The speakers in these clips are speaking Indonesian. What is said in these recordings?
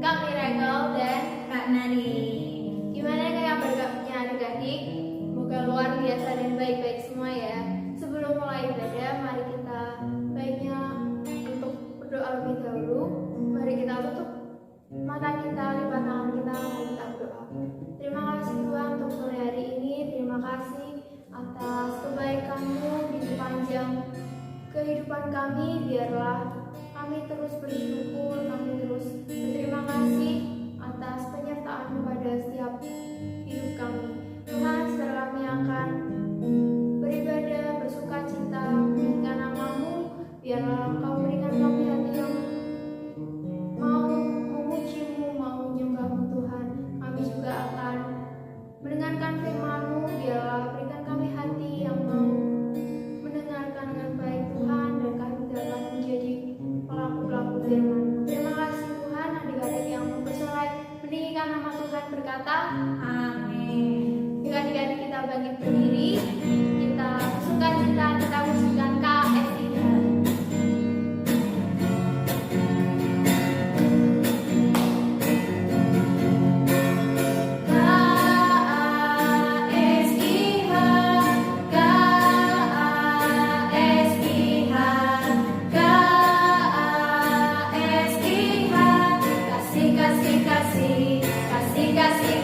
Kak Miracle dan Kak Nari. gimana kabarnya adik-adik? Semoga luar biasa dan baik-baik semua ya. Sebelum mulai ibadah, mari kita baiknya untuk berdoa lebih dahulu. Mari kita tutup mata kita, lipat tangan kita, mari kita berdoa. Terima kasih Tuhan untuk sore hari ini. Terima kasih atas kebaikan-Mu di sepanjang kehidupan kami. Biarlah kami terus bersyukur, kami terus berterima kasih atas penyertaan-Mu pada setiap hidup kami. Tuhan, sekarang kami akan beribadah, bersuka cita, meninggikan nama-Mu. Biarlah Engkau berikan kami hati yang mau memuji-Mu, mau menyembah-Mu Tuhan. Kami juga akan mendengarkan firman-Mu. Biarlah berikan kami hati yang mau mendengarkan dengan baik Tuhan, dan kami dapat menjadi pelaku-pelaku firman. Terima kasih Tuhan, adik-adik yang bersorak meninggikan nama Tuhan berkata, Amin. adik-adik kita bangkit berdiri, kita suka cita, kita musikkan KSIH. Kasih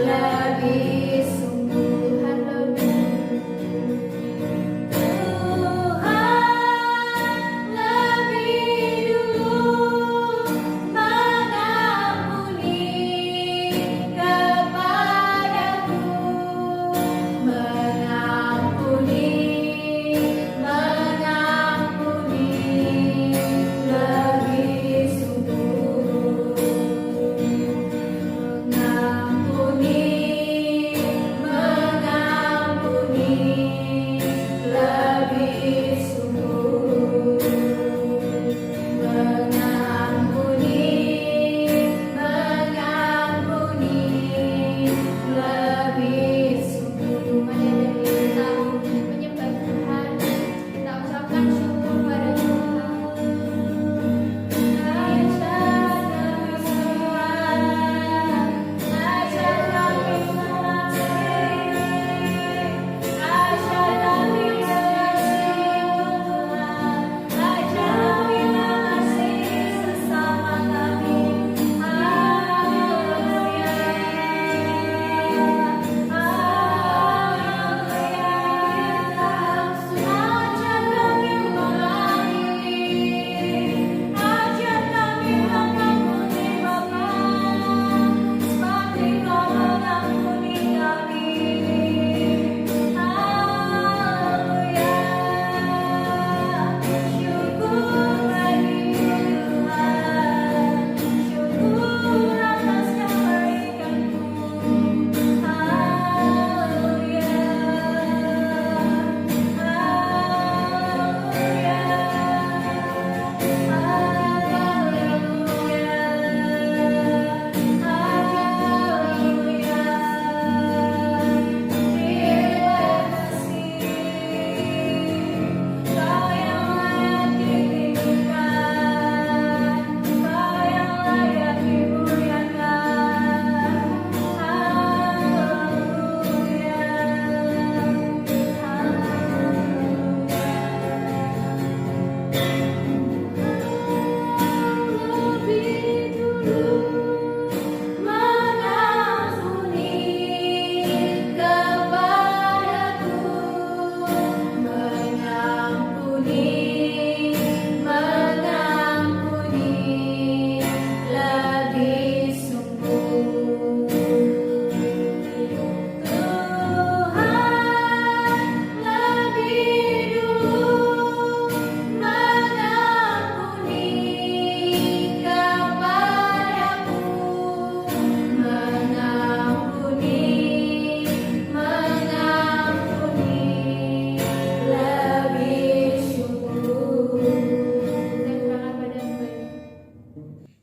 lebih sungguhan lebih Tuhan lebih dulu mengampuni kepadaku mengampuni lebih sungguh mengampuni lebih sungguh mengampuni lebih sungguh. Mari kita menyembah Tuhan, kita ucapkan syukur pada Tuhan.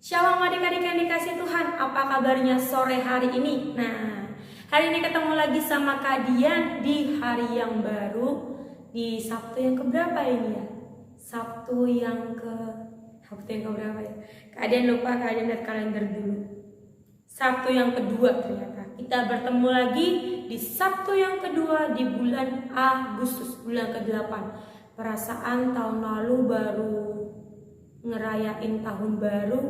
Shalom adik-adik yang dikasih Tuhan, apa kabarnya sore hari ini? Nah, hari ini ketemu lagi sama Kak Dian di hari yang baru, di Sabtu yang keberapa ini ya? Sabtu yang keberapa ya? Kak Dian lupa, Kak Dian lihat kalender dulu. Sabtu yang kedua ternyata. Kita bertemu lagi di Sabtu yang kedua di bulan Agustus, bulan ke-8. Perasaan tahun lalu baru ngerayain tahun baru,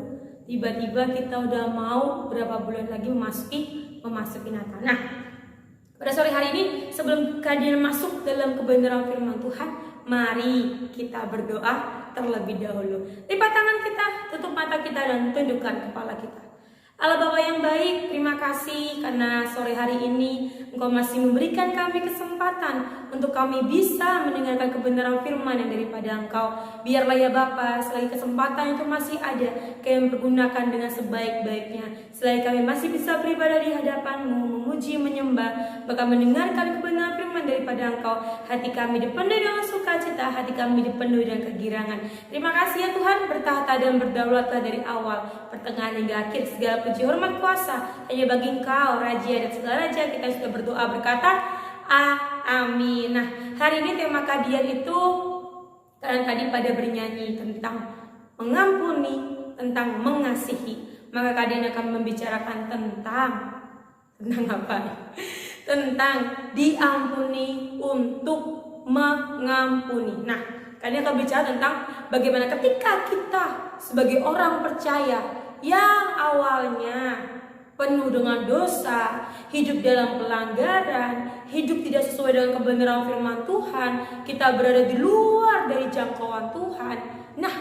tiba-tiba kita udah mau berapa bulan lagi memasuki Natal. Nah, pada sore hari ini sebelum kalian masuk dalam kebenaran firman Tuhan, mari kita berdoa terlebih dahulu. Lipat tangan kita, tutup mata kita dan tundukkan kepala kita. Allah Bapa yang baik, terima kasih karena sore hari ini Engkau masih memberikan kami kesempatan untuk kami bisa mendengarkan kebenaran firman yang daripada Engkau. Biarlah ya Bapa, selagi kesempatan itu masih ada, kami pergunakan dengan sebaik-baiknya. Selagi kami masih bisa beribadah di hadapan-Mu, memuji, menyembah, bahkan mendengarkan kebenaran firman daripada Engkau, hati kami dipenuhi dengan sukacita, hati kami dipenuhi dengan kegirangan. Terima kasih ya Tuhan, bertahta dan berdaulatlah dari awal, pertengahan hingga akhir. Segala puji hormat kuasa hanya bagi Engkau, Raja dan segala raja. Kita sudah berdoa berkata amin. Nah, hari ini tema kajian itu kalian tadi pada bernyanyi tentang mengampuni, tentang mengasihi. Maka kalian akan membicarakan tentang apa? Tentang diampuni untuk mengampuni. Nah, kalian akan bicara tentang bagaimana ketika kita sebagai orang percaya yang awalnya penuh dengan dosa, hidup dalam pelanggaran, hidup tidak sesuai dengan kebenaran firman Tuhan, kita berada di luar dari jangkauan Tuhan. Nah,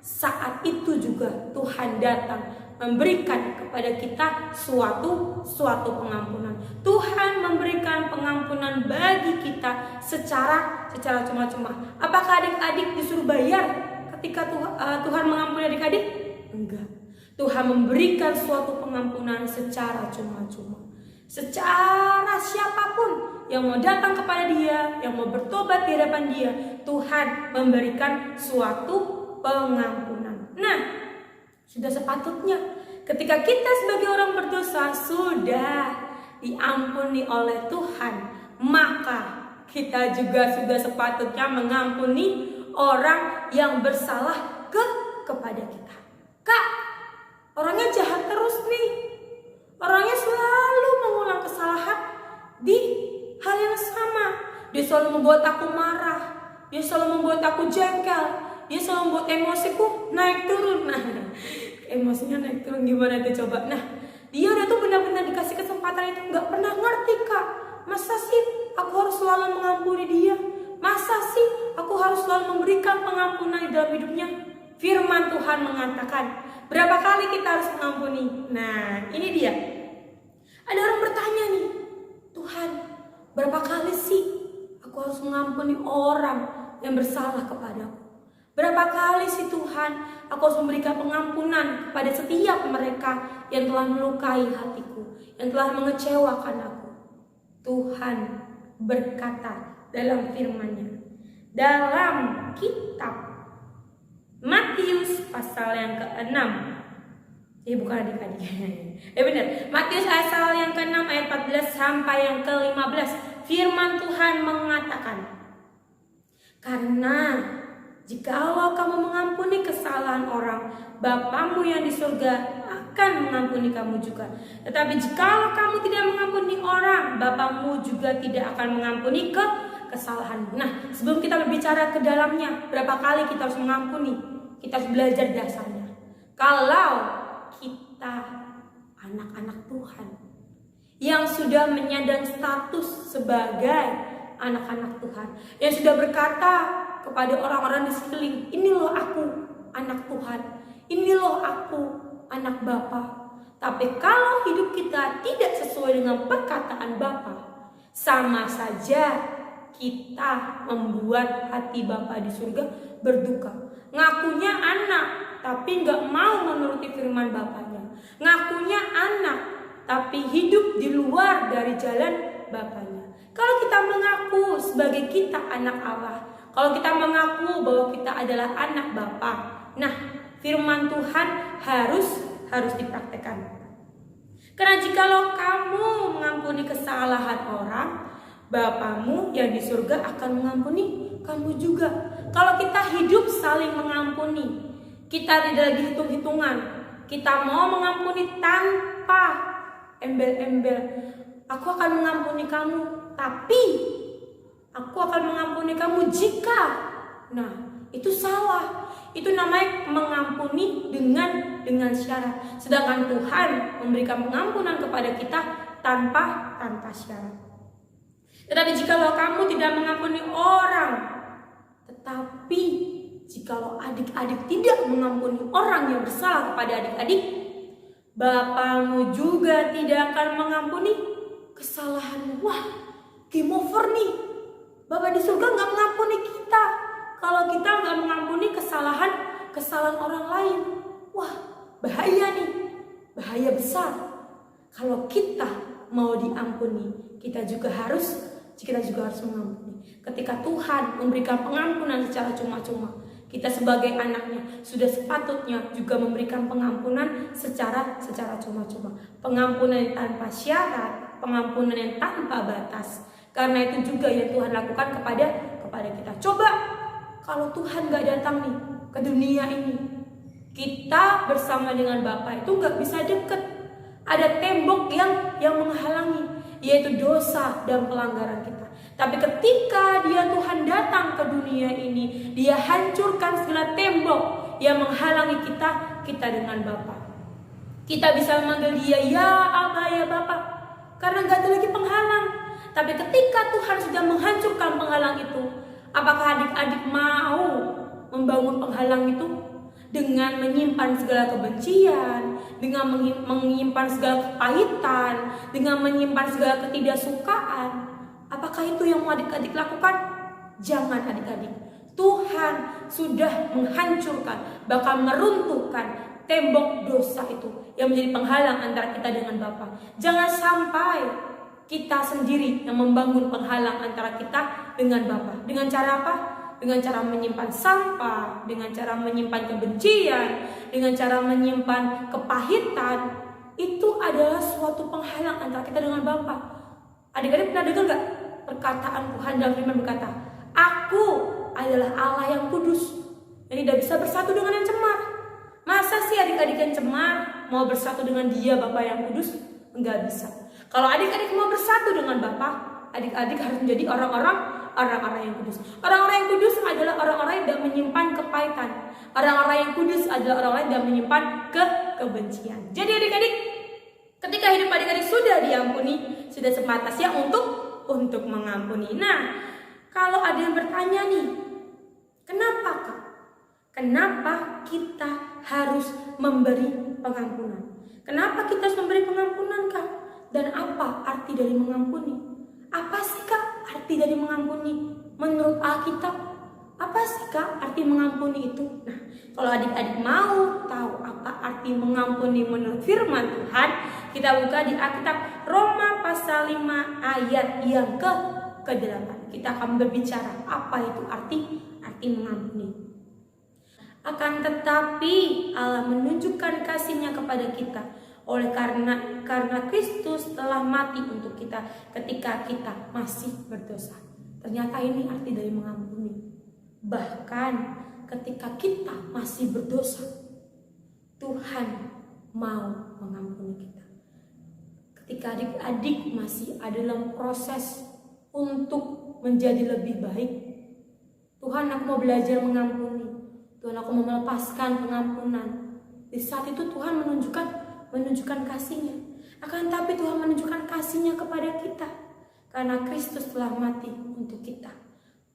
saat itu juga Tuhan datang memberikan kepada kita suatu pengampunan. Tuhan memberikan pengampunan bagi kita secara cuma-cuma. Apakah adik-adik disuruh bayar ketika Tuhan mengampuni adik-adik? Enggak. Tuhan memberikan suatu pengampunan secara cuma-cuma. Secara siapapun yang mau datang kepada Dia, yang mau bertobat di hadapan Dia, Tuhan memberikan suatu pengampunan. Nah, sudah sepatutnya ketika kita sebagai orang berdosa sudah diampuni oleh Tuhan, maka kita juga sudah sepatutnya mengampuni orang yang bersalah kepada kita. Kak, orangnya jahat terus nih. Orangnya selalu mengulang kesalahan di hal yang sama. Dia selalu membuat aku marah. Dia selalu membuat aku jengkel. Dia selalu membuat emosiku naik turun. Nah, emosinya naik turun gimana tuh coba? Nah, dia udah tuh benar-benar dikasih kesempatan itu nggak pernah ngerti, Kak. Masa sih aku harus selalu mengampuni dia? Masa sih aku harus selalu memberikan pengampunan di dalam hidupnya? Firman Tuhan mengatakan, berapa kali kita harus mengampuni? Nah, ini dia. Ada orang bertanya nih, Tuhan, berapa kali sih aku harus mengampuni orang yang bersalah kepadaku? Berapa kali sih Tuhan aku harus memberikan pengampunan kepada setiap mereka yang telah melukai hatiku, yang telah mengecewakan aku? Tuhan berkata dalam firman-Nya, dalam kitab Matius pasal yang ke-6. Bukan adik-adik. Benar. Matius pasal yang ke-6 ayat 14 sampai yang ke-15. Firman Tuhan mengatakan, karena jikalau kamu mengampuni kesalahan orang, Bapamu yang di surga akan mengampuni kamu juga. Tetapi jikalau kamu tidak mengampuni orang, Bapamu juga tidak akan mengampuni kesalahanmu. Nah, sebelum kita berbicara ke dalamnya, berapa kali kita harus mengampuni, kita harus belajar dasarnya. Kalau kita anak-anak Tuhan yang sudah menyandang status sebagai anak-anak Tuhan, yang sudah berkata kepada orang-orang di sekeliling, ini loh aku anak Tuhan, ini loh aku anak Bapa. Tapi kalau hidup kita tidak sesuai dengan perkataan Bapa, sama saja kita membuat hati Bapa di surga berduka. Ngakunya anak, tapi nggak mau menuruti firman Bapaknya. Ngakunya anak, tapi hidup di luar dari jalan Bapaknya. Kalau kita mengaku sebagai kita anak Allah, kalau kita mengaku bahwa kita adalah anak Bapa, nah firman Tuhan harus dipraktekkan. Karena jikalau kamu mengampuni kesalahan orang, Bapamu yang di surga akan mengampuni kamu juga. Kalau kita hidup saling mengampuni, kita tidak lagi hitung-hitungan, kita mau mengampuni tanpa embel-embel. Aku akan mengampuni kamu, tapi aku akan mengampuni kamu jika. Nah, itu salah. Itu namanya mengampuni dengan syarat. Sedangkan Tuhan memberikan pengampunan kepada kita tanpa syarat. Tetapi jikalau kamu tidak mengampuni orang, tetapi jikalau adik-adik tidak mengampuni orang yang bersalah kepada adik-adik, Bapamu juga tidak akan mengampuni kesalahanmu. Wah, game over nih. Bapak di surga gak mengampuni kita kalau kita gak mengampuni kesalahan orang lain. Wah, bahaya nih. Bahaya besar. Kalau kita mau diampuni, kita juga harus mengampuni. Ketika Tuhan memberikan pengampunan secara cuma-cuma, kita sebagai anaknya sudah sepatutnya juga memberikan pengampunan secara cuma-cuma. Pengampunan yang tanpa syarat, pengampunan yang tanpa batas. Karena itu juga yang Tuhan lakukan kepada kita. Coba kalau Tuhan gak datang nih ke dunia ini, kita bersama dengan Bapa itu gak bisa deket. Ada tembok yang menghalangi, yaitu dosa dan pelanggaran kita. Tapi ketika Tuhan datang ke dunia ini, Dia hancurkan segala tembok yang menghalangi kita dengan Bapa. Kita bisa memanggil dia ya Aba, ya Bapak, karena gak ada lagi penghalang. Tapi ketika Tuhan sudah menghancurkan penghalang itu, apakah adik-adik mau membangun penghalang itu? Dengan menyimpan segala kebencian, dengan menyimpan segala kepahitan, dengan menyimpan segala ketidaksukaan. Apakah itu yang mau adik-adik lakukan? Jangan adik-adik. Tuhan sudah menghancurkan, bahkan meruntuhkan tembok dosa itu yang menjadi penghalang antara kita dengan Bapa. Jangan sampai kita sendiri yang membangun penghalang antara kita dengan Bapa. Dengan cara apa? Dengan cara menyimpan sampah, dengan cara menyimpan kebencian, dengan cara menyimpan kepahitan. Itu adalah suatu penghalang antara kita dengan Bapa. Adik-adik pernah dengar gak perkataan Tuhan dalam firman berkata, Aku adalah Allah yang kudus, yang tidak bisa bersatu dengan yang cemar. Masa sih adik-adik yang cemar mau bersatu dengan dia Bapa yang kudus? Enggak bisa. Kalau adik-adik mau bersatu dengan Bapa, adik-adik harus menjadi orang-orang yang kudus. Orang-orang yang kudus adalah orang-orang yang tidak menyimpan kepahitan. Orang-orang yang kudus adalah orang-orang yang tidak menyimpan kebencian. Jadi adik-adik, ketika hidup adik-adik sudah diampuni, sudah sepantasnya untuk mengampuni. Nah, kalau ada yang bertanya nih, kenapa Kak? Kenapa kita harus memberi pengampunan? Kenapa kita harus memberi pengampunan Kak? Dan apa arti dari mengampuni? Apa sih Kak arti dari mengampuni menurut Alkitab? Apa sih Kak arti mengampuni itu? Nah, kalau adik-adik mau tahu apa arti mengampuni menurut firman Tuhan, kita buka di Alkitab Roma pasal 5 ayat yang ke-8. Kita akan berbicara apa itu arti mengampuni. Akan tetapi Allah menunjukkan kasih-Nya kepada kita oleh karena Kristus telah mati untuk kita ketika kita masih berdosa. Ternyata ini arti dari mengampuni. Bahkan ketika kita masih berdosa, Tuhan mau mengampuni kita. Ketika adik-adik masih ada dalam proses untuk menjadi lebih baik, Tuhan, aku mau belajar mengampuni. Tuhan, aku mau melepaskan pengampunan. Di saat itu Tuhan menunjukkan kasih-Nya. Akan tapi Tuhan menunjukkan kasih-Nya kepada kita karena Kristus telah mati untuk kita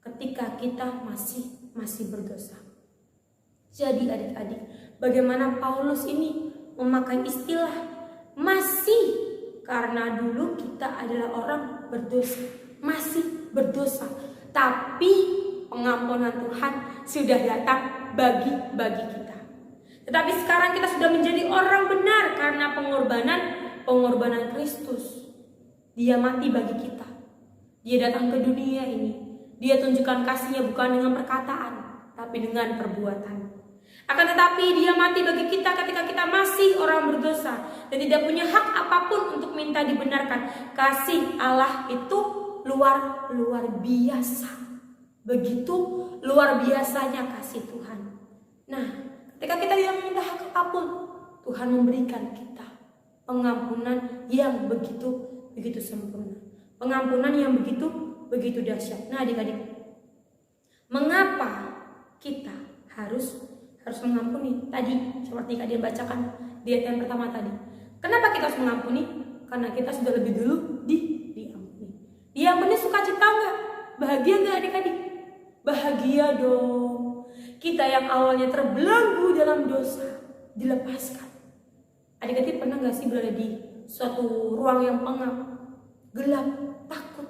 ketika kita masih berdosa. Jadi adik-adik, bagaimana Paulus ini memakai istilah masih, karena dulu kita adalah orang berdosa, masih berdosa, tapi pengampunan Tuhan sudah datang bagi kita. Tetapi sekarang kita sudah menjadi orang benar karena pengorbanan Kristus. Dia mati bagi kita. Dia datang ke dunia ini. Dia tunjukkan kasih-Nya bukan dengan perkataan, tapi dengan perbuatan. Akan tetapi dia mati bagi kita ketika kita masih orang berdosa dan tidak punya hak apapun untuk minta dibenarkan. Kasih Allah itu luar biasa. Begitu luar biasanya kasih Tuhan. Nah, ketika kita tidak meminta hak apapun, Tuhan memberikan kita pengampunan yang begitu sempurna. Pengampunan yang begitu dahsyat. Nah, adik-adik, mengapa kita harus mengampuni? Tadi seperti kalian bacakan di ayat yang pertama tadi. Kenapa kita harus mengampuni? Karena kita sudah lebih dulu diampuni. Diampuni sukacita enggak? Bahagia enggak adik-adik? Bahagia dong. Kita yang awalnya terbelenggu dalam dosa dilepaskan. Adik-adik pernah gak sih berada di suatu ruang yang pengap, gelap, takut?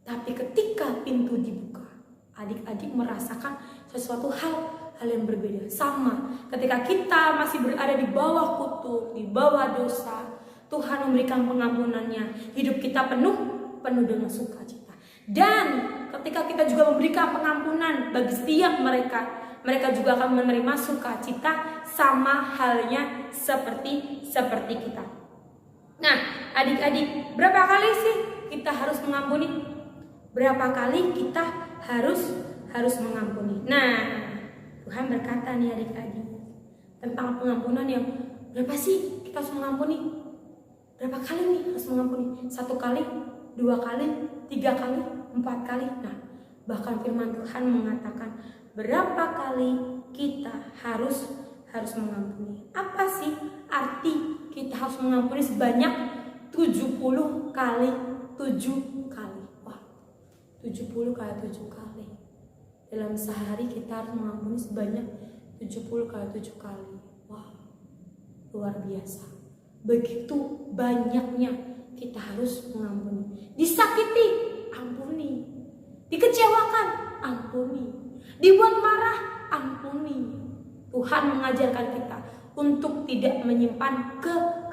Tapi ketika pintu dibuka, adik-adik merasakan sesuatu hal yang berbeda. Sama ketika kita masih berada di bawah kutuk, di bawah dosa, Tuhan memberikan pengampunannya. Hidup kita penuh dengan sukacita. Dan ketika kita juga memberikan pengampunan bagi setiap mereka juga akan menerima sukacita sama halnya seperti kita. Nah, adik-adik, berapa kali sih kita harus mengampuni? Berapa kali kita harus mengampuni? Nah, Tuhan berkata nih adik-adik tentang pengampunan yang berapa sih kita harus mengampuni? Berapa kali nih harus mengampuni? 1 kali, 2 kali, 3 kali, 4 kali. Nah, bahkan firman Tuhan mengatakan berapa kali kita harus mengampuni. Apa sih arti kita harus mengampuni sebanyak 70 kali 7 kali. Wah, 70 kali 7 kali. Dalam sehari kita harus mengampuni sebanyak 70 kali 7 kali. Wah, luar biasa. Begitu banyaknya kita harus mengampuni. Disakiti, ampuni. Dikecewakan, ampuni. Dibuat marah, ampuni. Tuhan mengajarkan kita untuk tidak menyimpan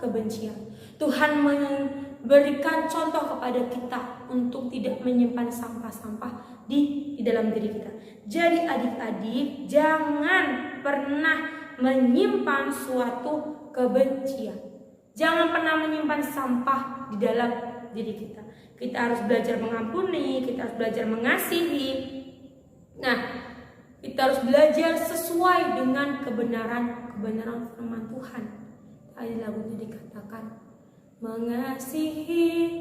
kebencian. Tuhan memberikan contoh kepada kita untuk tidak menyimpan sampah-sampah di dalam diri kita. Jadi adik-adik, jangan pernah menyimpan suatu kebencian. Jangan pernah menyimpan sampah di dalam diri kita. Kita harus belajar mengampuni, kita harus belajar mengasihi. Nah, kita harus belajar sesuai dengan kebenaran firman Tuhan. Tadi lagunya dikatakan, mengasihi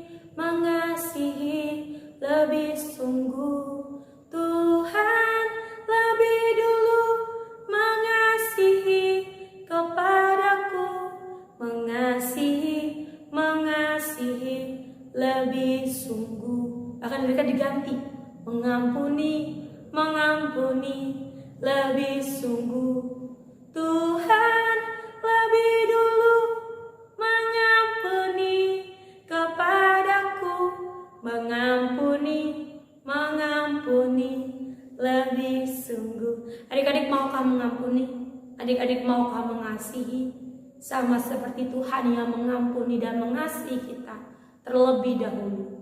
lebih sungguh Tuhan lebih dulu mengasihi kepadaku, mengasihi lebih sungguh. Akan mereka diganti, mengampuni lebih sungguh Tuhan lebih dulu mengampuni kepadaku, mengampuni lebih sungguh. Adik-adik, maukah mengampuni? Adik-adik, maukah mengasihi? Sama seperti Tuhan yang mengampuni dan mengasihi kita terlebih dahulu.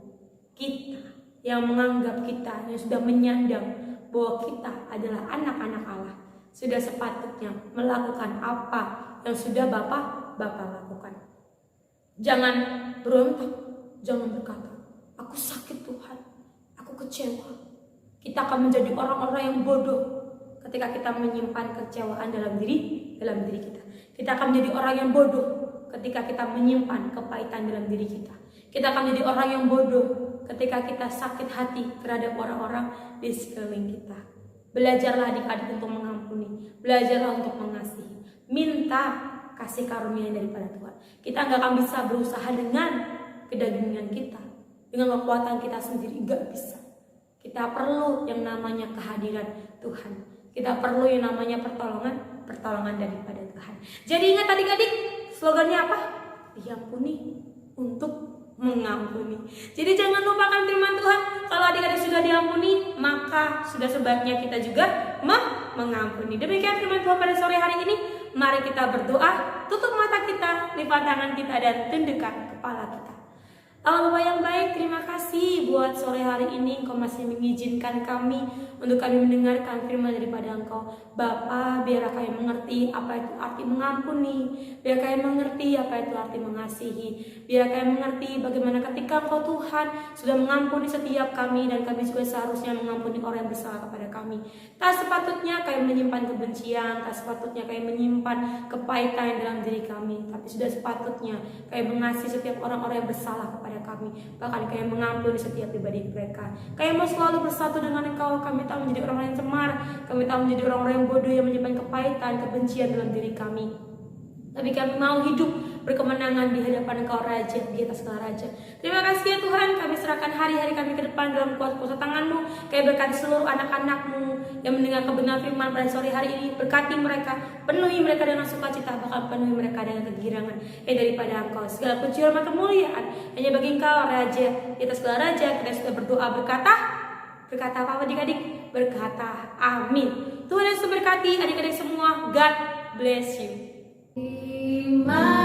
Kita yang menganggap kita, yang sudah menyandang bahwa kita adalah anak-anak Allah, sudah sepatutnya melakukan apa yang sudah Bapak lakukan. Jangan berontak, jangan berkata, aku sakit Tuhan, aku kecewa. Kita akan menjadi orang-orang yang bodoh ketika kita menyimpan kekecewaan dalam diri kita. Kita akan menjadi orang yang bodoh ketika kita menyimpan kepahitan dalam diri kita. Kita akan menjadi orang yang bodoh ketika kita sakit hati terhadap orang-orang di sekeliling kita. Belajarlah adik-adik untuk mengampuni, belajarlah untuk mengasihi. Minta kasih karunia daripada Tuhan. Kita nggak akan bisa berusaha dengan kedagingan kita, dengan kekuatan kita sendiri, nggak bisa. Kita perlu yang namanya kehadiran Tuhan. Kita perlu yang namanya pertolongan daripada Tuhan. Jadi ingat adik-adik, slogannya apa? Diampuni untuk mengampuni. Jadi jangan lupakan firman Tuhan. Kalau adik-adik sudah diampuni, maka sudah sebaiknya kita juga mengampuni. Demikian firman Tuhan pada sore hari ini. Mari kita berdoa, tutup mata kita, lipat tangan kita, dan tundukkan kepala kita. Allah Bapa yang baik, terima kasih buat sore hari ini Engkau masih mengizinkan kami untuk kami mendengarkan firman daripada Engkau. Bapa, biar kami mengerti apa itu arti mengampuni, biar kami mengerti apa itu arti mengasihi, biar kami mengerti bagaimana ketika Engkau Tuhan sudah mengampuni setiap kami, dan kami juga seharusnya mengampuni orang yang bersalah kepada kami. Tak sepatutnya kami menyimpan kebencian, tak sepatutnya kami menyimpan kepahitan dalam diri kami, tapi sudah sepatutnya kami mengasihi setiap orang-orang yang bersalah kepada kami, bahkan kami mengampuni setiap pribadi mereka. Kami mau selalu bersatu dengan Engkau. Kami tak menjadi orang-orang yang cemar, kami tak menjadi orang-orang yang bodoh yang menyimpan kepahitan, kebencian dalam diri kami. Tapi kami mau hidup berkemenangan di hadapan Engkau Raja, di atas segala Raja. Terima kasih ya Tuhan, kami serahkan hari-hari kami ke depan dalam kuasa tangan-Mu. Kami berkati seluruh anak-anak-Mu yang mendengar kebenaran firman pada sore hari ini. Berkati mereka, penuhi mereka dengan sukacita, bahkan penuhi mereka dengan kegirangan daripada Engkau. Segala puji hormat kemuliaan hanya bagi Engkau Raja, di atas segala Raja. Kita sudah berdoa berkata apa adik-adik? Berkata amin. Tuhan Yesus berkati adik-adik semua. God bless you. Terima